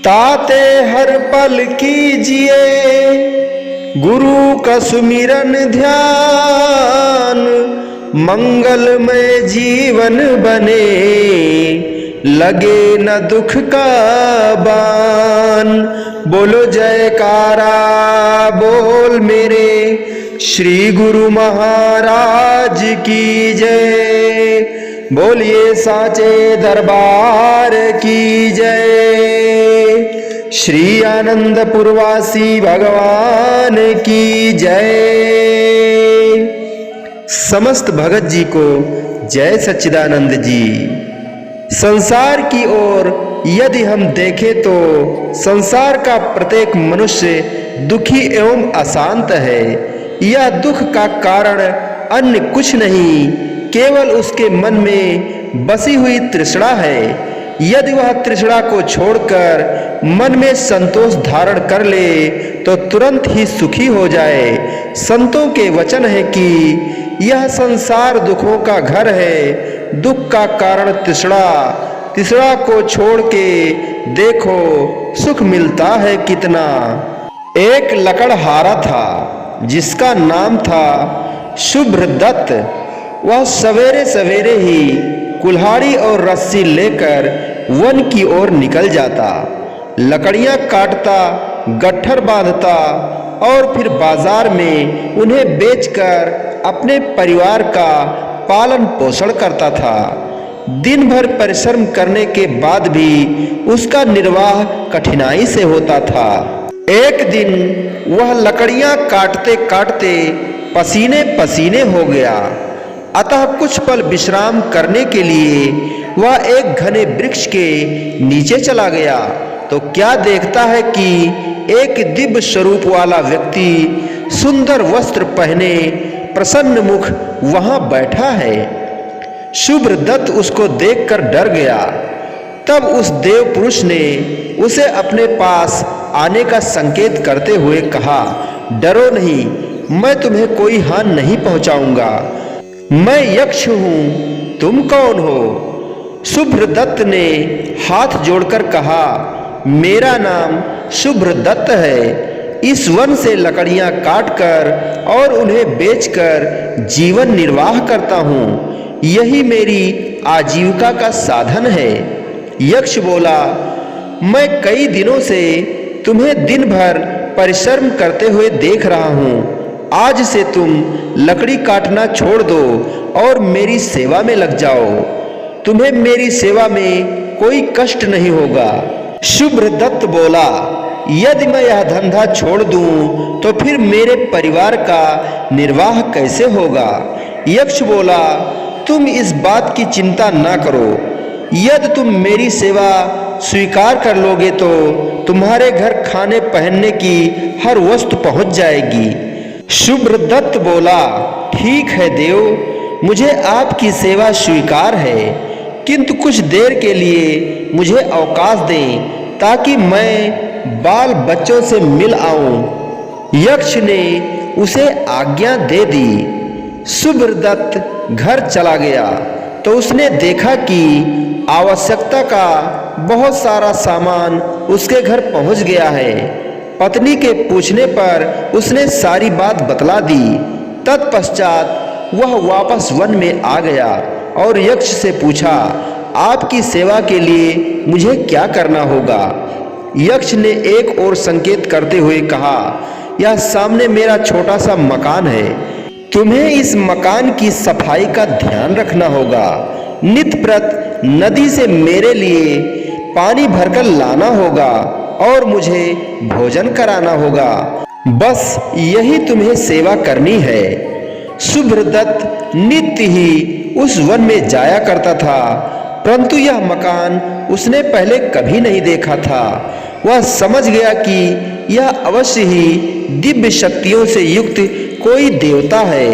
ताते हर पल कीजिए गुरु का सुमिरन ध्यान, मंगलमय जीवन बने लगे न दुख का बान। बोलो जयकारा बोल मेरे श्री गुरु महाराज की जय। बोलिए साचे दरबार की जय। श्री आनंदपुरवासी भगवान की जय। समस्त भगत जी को जय सच्चिदानंद जी। संसार की ओर यदि हम देखें तो संसार का प्रत्येक मनुष्य दुखी एवं अशांत है। यह दुख का कारण अन्य कुछ नहीं, केवल उसके मन में बसी हुई तृष्णा है। यदि वह तृष्णा को छोड़कर मन में संतोष धारण कर ले तो तुरंत ही सुखी हो जाए। संतों के वचन है कि यह संसार दुखों का घर है, दुख का कारण तृष्णा। तृष्णा को छोड़ के देखो सुख मिलता है कितना। एक लकड़हारा था जिसका नाम था शुभ्रदत्त। वह सवेरे सवेरे ही कुल्हाड़ी और रस्सी लेकर वन की ओर निकल जाता, लकड़ियां काटता, गट्ठर बांधता और फिर बाजार में उन्हें बेचकर अपने परिवार का पालन पोषण करता था। दिन भर परिश्रम करने के बाद भी उसका निर्वाह कठिनाई से होता था। एक दिन वह लकड़ियां काटते काटते पसीने पसीने हो गया, अतः कुछ पल विश्राम करने के लिए वह एक घने वृक्ष के नीचे चला गया तो क्या देखता है कि एक दिव्य स्वरूप वाला व्यक्ति सुंदर वस्त्र पहने प्रसन्न मुख वहां बैठा है। शुभ्रदत्त उसको देखकर डर गया। तब उस देव पुरुष ने उसे अपने पास आने का संकेत करते हुए कहा, डरो नहीं, मैं तुम्हें कोई हानि नहीं पहुंचाऊंगा। मैं यक्ष हूं, तुम कौन हो? शुभ्रदत्त ने हाथ जोड़कर कहा, मेरा नाम शुभ्रदत्त है। इस वन से लकड़ियां काटकर और उन्हें बेचकर जीवन निर्वाह करता हूं। यही मेरी आजीविका का साधन है। यक्ष बोला, मैं कई दिनों से तुम्हें दिन भर परिश्रम करते हुए देख रहा हूं। आज से तुम लकड़ी काटना छोड़ दो और मेरी सेवा में लग जाओ। तुम्हें मेरी सेवा में कोई कष्ट नहीं होगा। शुभ्रदत्त बोला, यदि मैं यह धंधा छोड़ दूं तो फिर मेरे परिवार का निर्वाह कैसे होगा? यक्ष बोला, तुम इस बात की चिंता ना करो। यदि तुम मेरी सेवा स्वीकार कर लोगे तो तुम्हारे घर खाने पहनने की हर वस्तु पहुंच जाएगी। शुभ्रदत्त बोला, ठीक है देव, मुझे आपकी सेवा स्वीकार है, किंतु कुछ देर के लिए मुझे अवकाश दें ताकि मैं बाल बच्चों से मिल आऊं। यक्ष ने उसे आज्ञा दे दी। शुभ्रदत्त घर चला गया तो उसने देखा कि आवश्यकता का बहुत सारा सामान उसके घर पहुंच गया है। पत्नी के पूछने पर उसने सारी बात बतला दी। तत्पश्चात वह वापस वन में आ गया और यक्ष से पूछा, आपकी सेवा के लिए मुझे क्या करना होगा? यक्ष ने एक और संकेत करते हुए कहा, यह सामने मेरा छोटा सा मकान है। तुम्हें इस मकान की सफाई का ध्यान रखना होगा। नित्य प्रत नदी से मेरे लिए पानी भरकर लाना होगा और मुझे भोजन कराना होगा। बस यही तुम्हें सेवा करनी है। शुभ्रदत्त नित्य ही उस वन में जाया करता था, परंतु यह मकान उसने पहले कभी नहीं देखा था। वह समझ गया कि यह अवश्य ही दिव्य शक्तियों से युक्त कोई देवता है।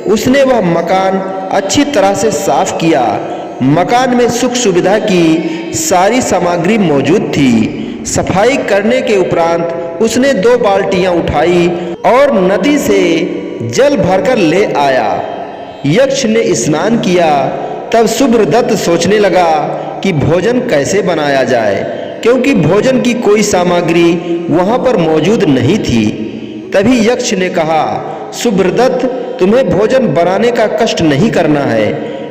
उसने वह मकान अच्छी तरह से साफ किया। मकान में सुख सुविधा की सारी सामग्री मौजूद थी। सफाई करने के उपरांत उसने 2 बाल्टियां उठाई और नदी से जल भरकर ले आया। यक्ष ने स्नान किया। तब शुभ्रदत्त सोचने लगा कि भोजन कैसे बनाया जाए, क्योंकि भोजन की कोई सामग्री वहां पर मौजूद नहीं थी। तभी यक्ष ने कहा, सुभ्रदत्त, तुम्हें भोजन बनाने का कष्ट नहीं करना है।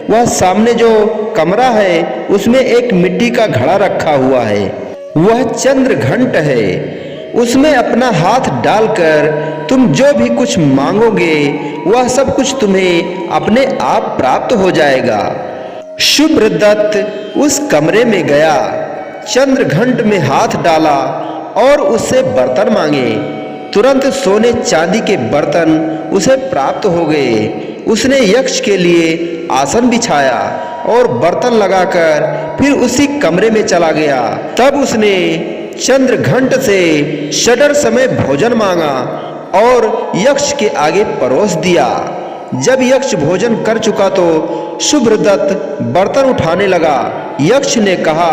वह सामने जो कमरा है उसमें एक मिट्टी का घड़ा रखा हुआ है, वह चंद्र घंट है। उसमें अपना हाथ डालकर तुम जो भी कुछ मांगोगे वह सब कुछ तुम्हें अपने आप प्राप्त हो जाएगा। शुभ्रदत्त उस कमरे में गया, चंद्र घंट में हाथ डाला और उससे बर्तन मांगे। तुरंत सोने चांदी के बर्तन उसे प्राप्त हो गए। उसने यक्ष के लिए आसन बिछाया और बर्तन लगाकर फिर उसी कमरे में चला गया। तब उसने चंद्र घंट से षडर समय भोजन मांगा और यक्ष के आगे परोस दिया। जब यक्ष भोजन कर चुका तो शुभ्रदत्त बर्तन उठाने लगा। यक्ष ने कहा,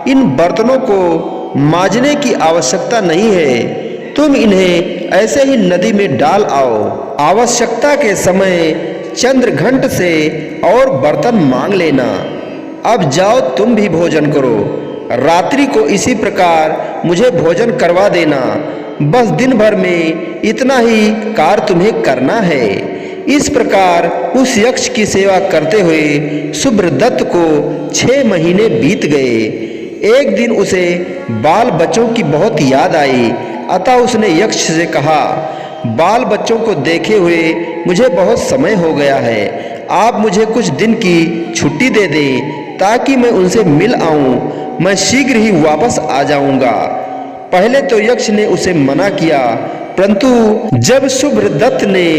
इन बर्तनों को मांजने की आवश्यकता नहीं है, तुम इन्हें ऐसे ही नदी में डाल आओ। आवश्यकता के समय चंद्र घंट से और बर्तन मांग लेना। अब जाओ तुम भी भोजन करो। रात्रि को इसी प्रकार मुझे भोजन करवा देना। बस दिन भर में इतना ही कार्य तुम्हें करना है। इस प्रकार उस यक्ष की सेवा करते हुए शुभ्रदत्त को 6 महीने बीत गए। एक दिन उसे बाल बच्चों की बहुत याद आई, अतः उसने यक्ष से कहा, बाल बच्चों को देखे हुए मुझे बहुत समय हो गया है। आप मुझे कुछ दिन की छुट्टी दे दें ताकि मैं उनसे मिल आऊं। मैं शीघ्र ही वापस आ जाऊंगा। पहले तो यक्ष ने उसे मना किया, परंतु जब शुभ्रदत्त ने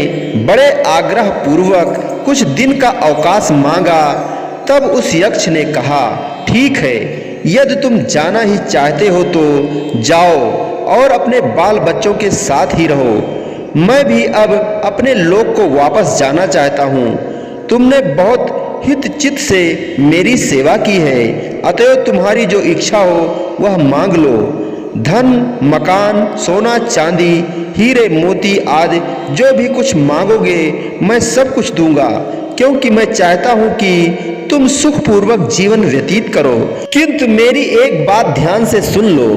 बड़े आग्रह पूर्वक कुछ दिन का अवकाश मांगा तब उस यक्ष ने कहा, ठीक है, यदि तुम जाना ही चाहते हो तो जाओ और अपने बाल बच्चों के साथ ही रहो। मैं भी अब अपने लोक को वापस जाना चाहता हूँ। तुमने बहुत हित चित्त से मेरी सेवा की है, अतएव तुम्हारी जो इच्छा हो वह मांग लो। धन, मकान, सोना चांदी, हीरे मोती आदि जो भी कुछ मांगोगे मैं सब कुछ दूंगा, क्योंकि मैं चाहता हूँ कि तुम सुखपूर्वक जीवन व्यतीत करो। किंतु मेरी एक बात ध्यान से सुन लो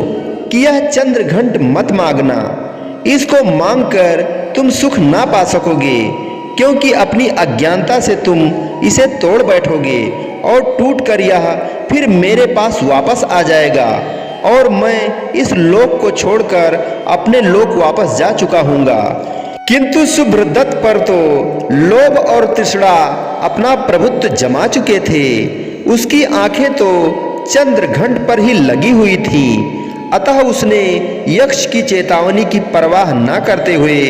कि यह चंद्र घंट मत मांगना। इसको मांगकर तुम सुख ना पा सकोगे, क्योंकि अपनी अज्ञानता से तुम इसे तोड़ बैठोगे और टूट कर यह फिर मेरे पास वापस आ जाएगा और मैं इस लोक को छोड़कर अपने लोक वापस जा चुका हूँगा। किंतु शुभ्रदत्त पर तो लोभ और तृष्णा अपना प्रभुत्व जमा चुके थे। उसकी आंखें तो चंद्र घंट पर ही लगी हुई थी। अतः उसने यक्ष की चेतावनी की परवाह न करते हुए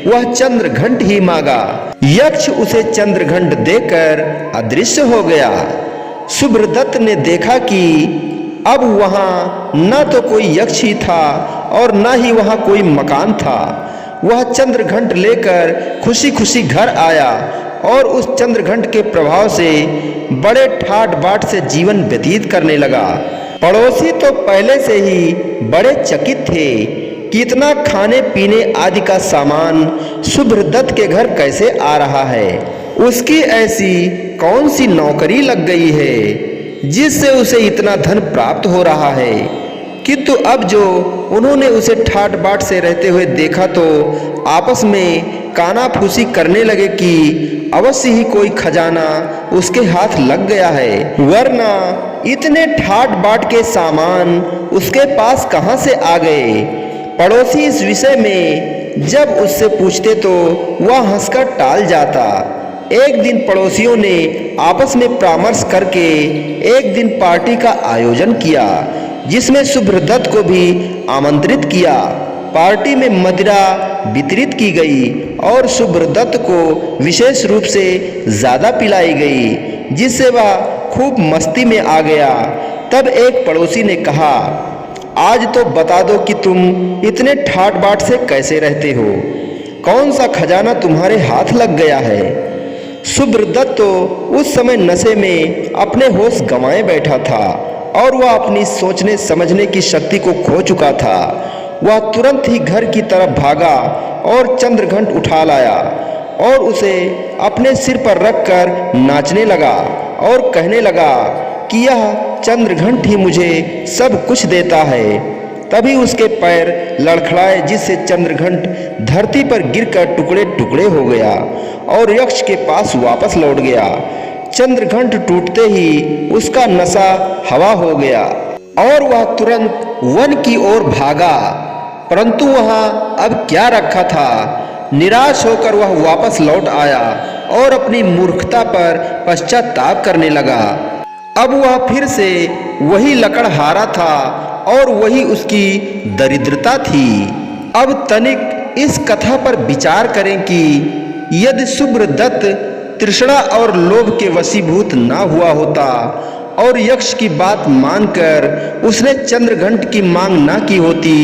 वह चंद्र घंट ही मांगा। यक्ष उसे चंद्र घंट देकर अदृश्य हो गया। शुभ्रदत्त ने देखा कि अब वहां न तो कोई यक्ष ही था और न ही वहां कोई मकान था। वह चंद्र घंट लेकर खुशी खुशी घर आया और उस चंद्र घंट के प्रभाव से बड़े ठाट बाट से जीवन व्यतीत करने लगा। पड़ोसी तो पहले से ही बड़े चकित थे कि इतना खाने पीने आदि का सामान शुभ्रदत्त के घर कैसे आ रहा है। उसकी ऐसी कौन सी नौकरी लग गई है जिससे उसे इतना धन प्राप्त हो रहा है। किंतु अब जो उन्होंने उसे ठाट बाट से रहते हुए देखा तो आपस में कानाफूसी करने लगे कि अवश्य ही कोई खजाना उसके हाथ लग गया है, वरना इतने ठाट बाट के सामान उसके पास कहां से आ गए। पड़ोसी इस विषय में जब उससे पूछते तो वह हंसकर टाल जाता। एक दिन पड़ोसियों ने आपस में परामर्श करके एक दिन पार्टी का आयोजन किया, जिसमें शुभ्रदत्त को भी आमंत्रित किया। पार्टी में मदिरा वितरित की गई और शुभ्रदत्त को विशेष रूप से ज्यादा पिलाई गई, जिससे वह खूब मस्ती में आ गया। तब एक पड़ोसी ने कहा, आज तो बता दो कि तुम इतने ठाट बाट से कैसे रहते हो, कौन सा खजाना तुम्हारे हाथ लग गया है। शुभ्रदत्त तो उस समय नशे में अपने होश गंवाए बैठा था और वह अपनी सोचने समझने की शक्ति को खो चुका था। वह तुरंत ही घर की तरफ भागा और चंद्रघंट उठा लाया और उसे अपने सिर पर रखकर नाचने लगा और कहने लगा कि यह चंद्रघंट ही मुझे सब कुछ देता है। तभी उसके पैर लड़खड़ाए, जिससे चंद्रघंट धरती पर गिरकर टुकड़े टुकड़े हो गया और यक्ष के पास वापस लौट गया। चंद्रघंट टूटते ही उसका नशा हवा हो गया और वह तुरंत वन की ओर भागा, परंतु वहां अब क्या रखा था। निराश होकर वह वापस लौट आया और अपनी मूर्खता पर पश्चाताप करने लगा। अब वह फिर से वही लकड़हारा था और वही उसकी दरिद्रता थी। अब तनिक इस कथा पर विचार करें कि यदि सुब्रदत्त तृष्णा और लोभ के वशीभूत ना हुआ होता और यक्ष की बात मानकर उसने चंद्रघंट की मांग ना की होती,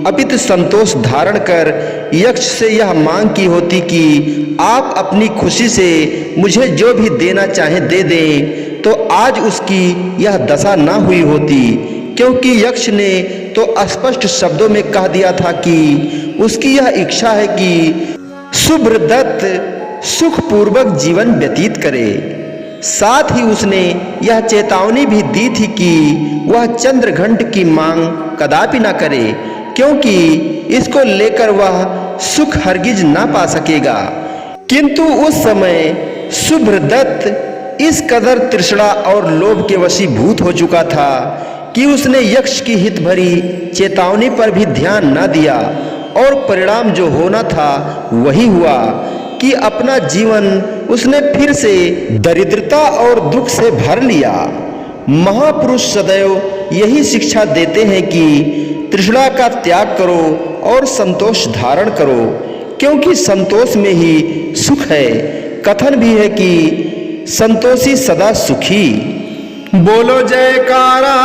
अपितु संतोष धारण कर यक्ष से यह मांग की होती कि आप अपनी खुशी से मुझे जो भी देना चाहें दे दें, तो आज उसकी यह दशा ना हुई होती, क्योंकि यक्ष ने तो स्पष्ट शब्दों में कह दिया था कि उसकी यह इच्छा है कि सुब्रदत्त सुखपूर्वक जीवन व्यतीत करे। साथ ही उसने यह चेतावनी भी दी थी कि वह चंद्रघंट की मांग कदापि न करे, क्योंकि इसको लेकर वह सुख हरगिज ना पा सकेगा। किंतु उस समय सुब्रदत्त इस कदर तृष्णा और लोभ के वशीभूत हो चुका था कि उसने यक्ष की हित भरी चेतावनी पर भी ध्यान न दिया और परिणाम जो होना था वही हुआ कि अपना जीवन उसने फिर से दरिद्रता और दुख से भर लिया। महापुरुष सदैव यही शिक्षा देते हैं कि तृष्णा का त्याग करो और संतोष धारण करो, क्योंकि संतोष में ही सुख है। कथन भी है कि संतोषी सदा सुखी। बोलो जयकारा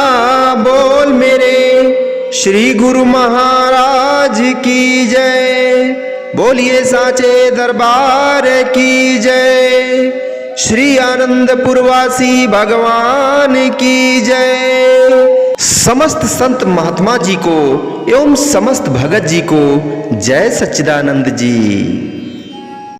बोल मेरे श्री गुरु महाराज की जय। बोलिए साचे दरबार की जय। श्री आनंदपुरवासी भगवान की जय। समस्त संत महात्मा जी को एवं समस्त भगत जी को जय सच्चिदानंद जी।